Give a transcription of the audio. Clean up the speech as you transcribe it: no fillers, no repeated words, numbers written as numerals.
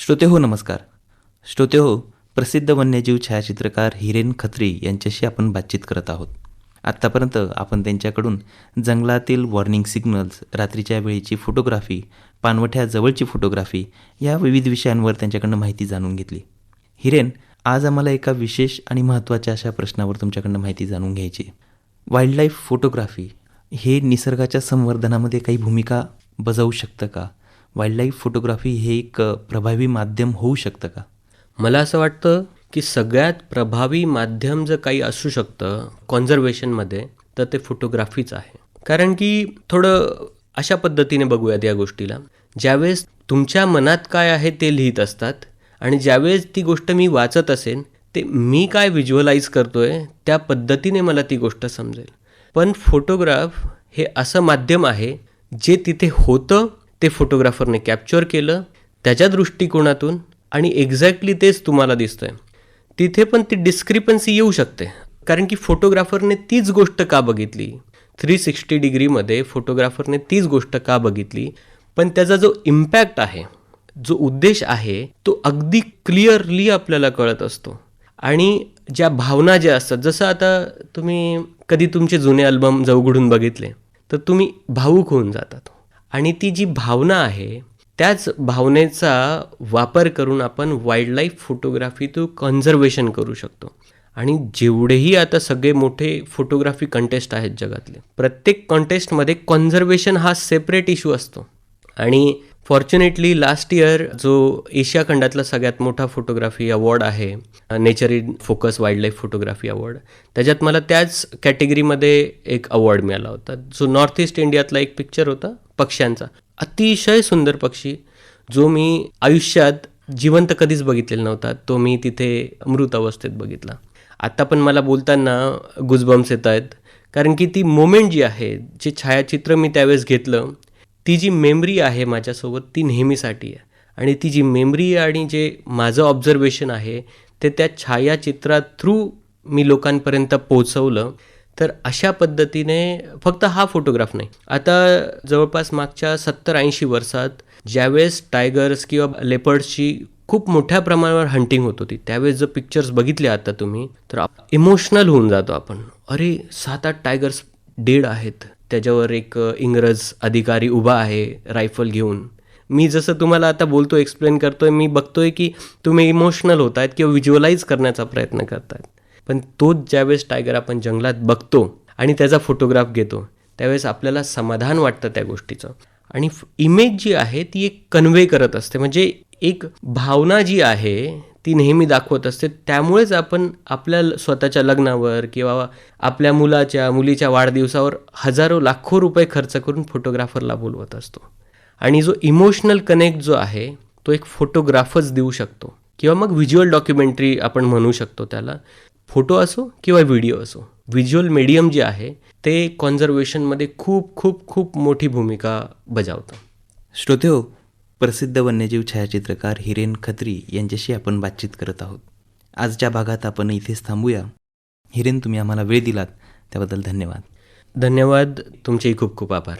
श्रोते हो नमस्कार. श्रोते हो, प्रसिद्ध वन्यजीव छायाचित्रकार हिरेन खत्री यांच्याशी आपण बातचीत करत आहोत. आत्तापर्यंत आपण त्यांच्याकडून जंगलातील वॉर्निंग सिग्नल्स, रात्रीच्या वेळेची फोटोग्राफी, पाणवठ्याजवळची फोटोग्राफी या विविध विषयांवर त्यांच्याकडनं माहिती जाणून घेतली. हिरेन, आज आम्हाला एका विशेष आणि महत्त्वाच्या अशा प्रश्नावर तुमच्याकडनं माहिती जाणून घ्यायची. वाईल्ड लाईफ फोटोग्राफी हे निसर्गाच्या संवर्धनामध्ये काही भूमिका बजावू शकतं का? वाईल्ड लाईफ फोटोग्राफी हे एक प्रभावी माध्यम होऊ शकतं का? मला असं वाटतं की सगळ्यात प्रभावी माध्यम जर काही असू शकतं कॉन्झर्वेशनमध्ये तर ते फोटोग्राफीच आहे. कारण की थोडं अशा पद्धतीने बघूयात या गोष्टीला. ज्यावेळेस तुमच्या मनात काय आहे ते लिहित असतात आणि ज्यावेळेस ती गोष्ट मी वाचत असेन ते मी काय व्हिज्युअलाइज करतोय त्या पद्धतीने मला ती गोष्ट समजेल. पण फोटोग्राफ हे असं माध्यम आहे जे तिथे होतं ते फोटोग्राफरने कॅप्चर केलं त्याच्या दृष्टिकोनातून आणि एक्झॅक्टली तेच तुम्हाला दिसतंय. तिथे पण ती डिस्क्रिपन्सी येऊ शकते कारण की फोटोग्राफरने तीच गोष्ट का बघितली, 360 डिग्रीमध्ये फोटोग्राफरने तीच गोष्ट का बघितली, पण त्याचा जो इम्पॅक्ट आहे, जो उद्देश आहे तो अगदी क्लिअरली आपल्याला कळत असतो. आणि ज्या भावना ज्या असतात, जसं आता तुम्ही कधी तुमचे जुने अल्बम उघडून बघितले तर तुम्ही भावूक होऊन जातात आणि ती जी भावना आहे त्याच भावनेचा वापर करून आपण वाईल्ड लाईफ फोटोग्राफी तो कॉन्झर्वेशन करू शकतो. आणि जेवढेही आता सगळे मोठे फोटोग्राफी कंटेस्ट आहेत जगातले, प्रत्येक कॉन्टेस्टमध्ये कॉन्झर्वेशन हा सेपरेट इश्यू असतो. आणि फॉर्च्युनेटली लास्ट इयर जो एशिया खंडातला सगळ्यात मोठा फोटोग्राफी अवॉर्ड आहे, nature in focus wild life photography award, त्याच्यात मला त्याच कॅटेगरीमध्ये एक अवॉर्ड मिळाला होता. जो नॉर्थ ईस्ट इंडियातला एक पिक्चर होता पक्ष्यांचा, अतिशय सुंदर पक्षी जो मी आयुष्यात जिवंत कधीच बघितलेला नव्हता, तो मी तिथे मृत अवस्थेत बघितला. आता पण मला बोलताना गुजबम्स येत आहेत कारण की ती मोमेंट जी आहे, जे छायाचित्र मी त्यावेळेस घेतलं, ती जी मेमरी आहे माझ्यासोबत ती नेहमीसाठी आहे. आणि ती जी मेमरी आणि जे माझं ऑब्झर्वेशन आहे ते त्या छायाचित्रात थ्रू मी लोकांपर्यंत पोचवलं. तर अशा पद्धतीने फक्त हा फोटोग्राफ नाही, आता जवळपास मागच्या 70-80 वर्षात ज्यावेळेस टायगर्स किंवा लेपर्ड्सची खूप मोठ्या प्रमाणावर हंटिंग होत होती, त्यावेळेस जर पिक्चर्स बघितले आता तुम्ही तर इमोशनल होऊन जातो आपण. अरे 7-8 टायगर्स डेड आहेत, त्याच्यावर एक इंग्रज अधिकारी उभा आहे रायफल घेऊन. मी जसं तुम्हाला आता बोलतो, एक्सप्लेन करतोय, मी बघतोय की तुम्ही इमोशनल होत आहेत किंवा व्हिज्युअलाइज करण्याचा प्रयत्न करतायत. पण तोच ज्यावेळेस टायगर आपण जंगलात बघतो आणि त्याचा फोटोग्राफ घेतो त्यावेळेस आपल्याला समाधान वाटतं त्या गोष्टीचं. आणि इमेज जी आहे ती एक कन्व्हे करत असते, म्हणजे एक भावना जी आहे ती नेहमी दाखवत असते. त्यामुळेच आपण आपल्या स्वतःच्या लग्नावर किंवा आपल्या मुलीच्या वाढदिवसावर हजारो लाखो रुपये खर्च करून फोटोग्राफरला बोलवत असतो. आणि जो इमोशनल कनेक्ट जो आहे तो एक फोटोग्राफच देऊ शकतो किंवा मग व्हिज्युअल डॉक्युमेंटरी आपण म्हणू शकतो त्याला. फोटो असो किंवा व्हिडिओ असो, व्हिज्युअल मीडियम जे आहे ते कॉन्झर्वेशनमध्ये खूप खूप खूप मोठी भूमिका बजावतं. श्रोते हो, प्रसिद्ध वन्यजीव छायाचित्रकार हिरेन खत्री यांच्याशी आपण बातचीत करत आहोत. आजच्या भागात आपण इथेच थांबूया. हिरेन, तुम्ही आम्हाला वेळ दिलात त्याबद्दल धन्यवाद. धन्यवाद. तुमचेही खूप खूप आभार.